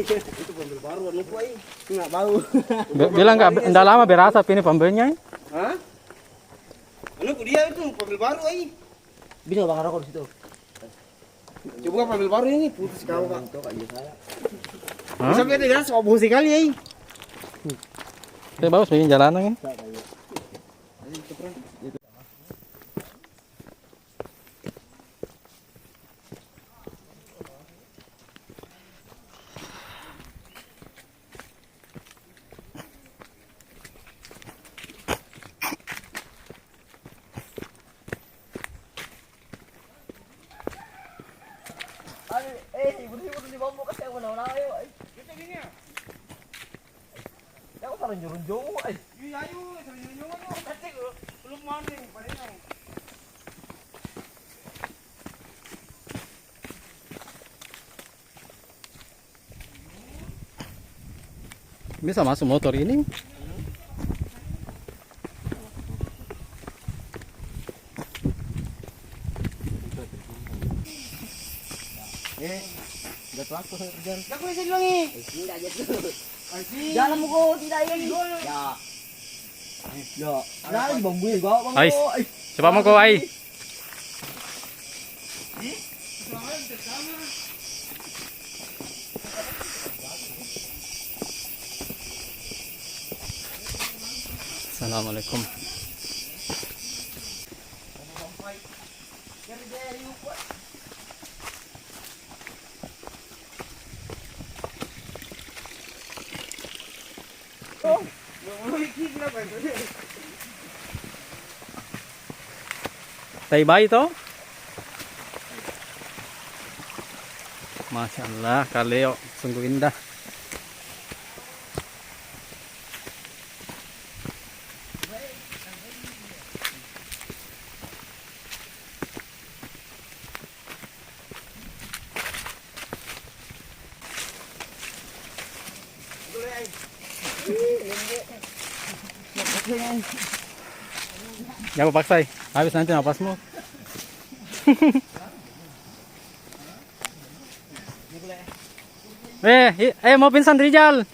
Itu pembel baru anu ku ai. Enggak bau. Bilang enggak lama berasap ini pembelnya. Hah? Anu ku dia itu pembel baru ai. Bisa bakar rokok di situ. Coba pembel baru ini putus kau Kak. Itu Kak saya. Sampai ada gas bau sekali ai. Oke, bagus bikin jalanan kan. Ibu di bambu kasi ako na ayo ay. Kita gini ya. Ako sarang jurun-jurun ay. Iya ayo, sering-sering anu kacek belum mandi padanya. Bisa masuk motor ini. Udah pelaku kerjaan. Enggak boleh saya bilang nih. Tidak aja tuh. Aji. Jalan mo ko tidak ini. Ya. Ya. Nah, di bambu juga bang. Ais. Coba mau kau ai. Assalamualaikum. Tai bayi toh? Masya Allah, kaleo sungguh indah. Jangan paksa, habis nanti napasmu. Mau pingsan Rijal.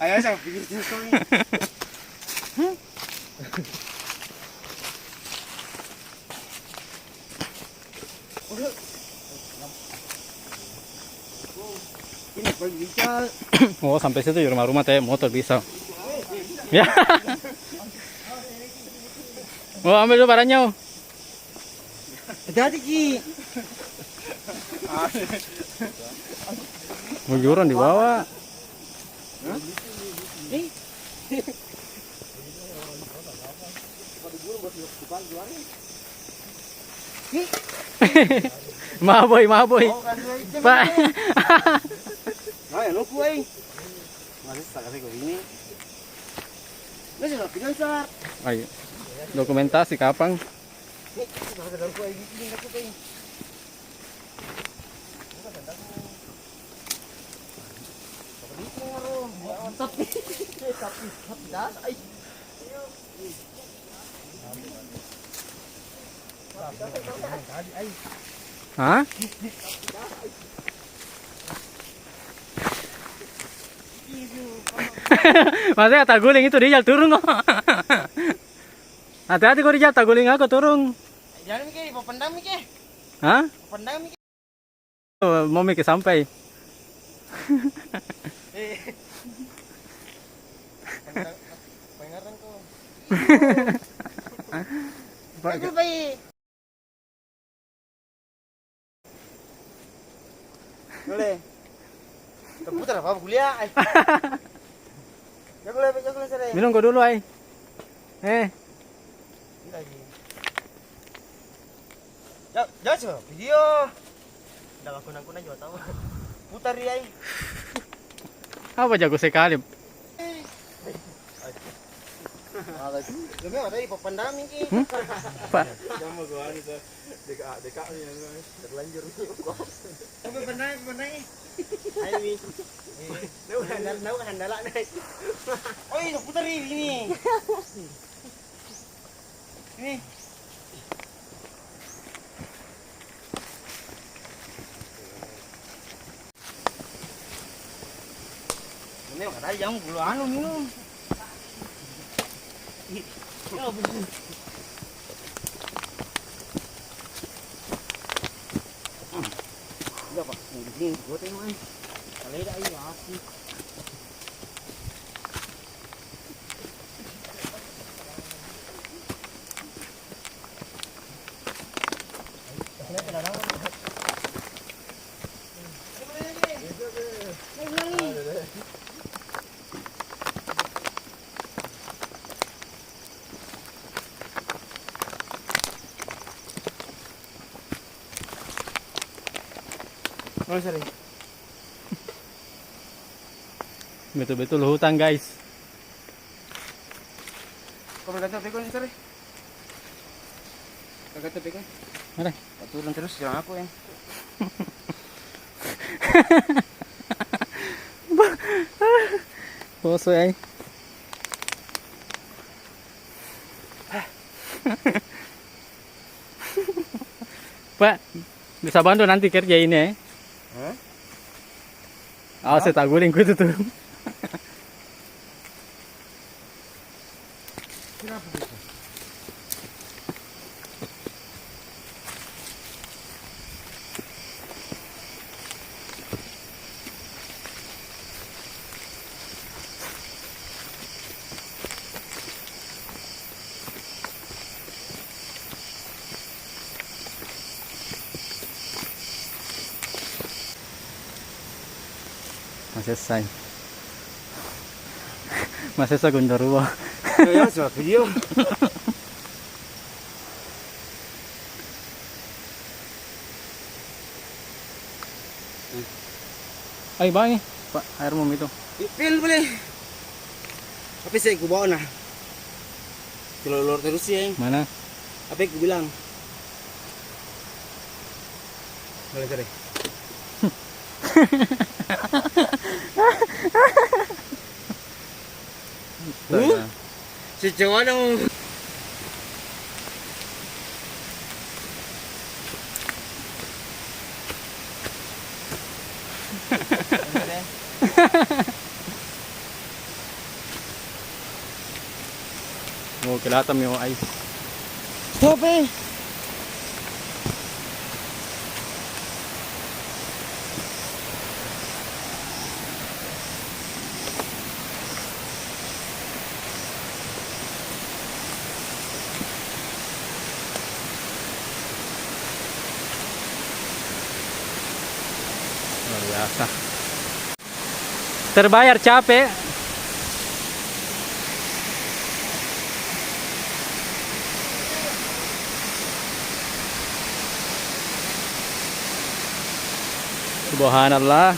Ayo saya pikir itu. Ini paling Rijal. Oh, sampai situ di rumah-rumah teh motor bisa. Ya. Oh, ambil dulu barangnya. Hati-hati Ki. Muyuran di bawah. Maboy. Pak. Ay, ano po ay? Malis sa kasi ko ini. Nasi na pinansa. Ayo. Dokumentasi kapang. Hah? Masnya tak guling itu Rijal turun kok. Hati-hati kok Rijal, tak guling aku turun. Jangan mikir, papandang mikir. Hah? Papandang mikir. Oh, mau mikir sampai. Pengaran ko. Pak, baik. Boleh. Terputar apa kuliah? Ya boleh sore. minum kau dulu ay. Lagi. Ya coba video. Dah kunang-kunang juga tahu. Putar dia. Apa jago sekali. Gimana ada di papandang ini? Pak. Kamu gua ni dekat ni terlanjur. Papandang. Ayo ni. Nau handala ni. Oi, putar ini. Ini. Ini kata jangan dulu anu minum. Ya, bener. Udah Pak, di sini gua tengok nih. Kalau ada air asli. Oh, sorry. Betul-betul hutan guys. Kau kata pekon sorry. Kau kata pekon. Mana? Turun terus jangan aku yang. Poso ay. Pak, bisa bantu nanti kerja ini ya? Hah? Awas saya tak guling ku itu tuh. Kenapa gitu? Masih selesai. Masih selesai Gondorwa. Ya, sudah video. Ay, bang Pak, air mum itu. Ipil boleh. Tapi saya ku bawa nah. Telur terus ya. Mana? Apa yang ku bilang? Boleh sorry. Si cowok dong. Oh, kelihatan yung ice. Stop eh. Luar biasa. Terbayar capek. Subhanallah.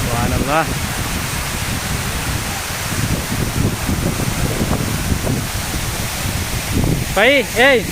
Subhanallah. Pai, hey.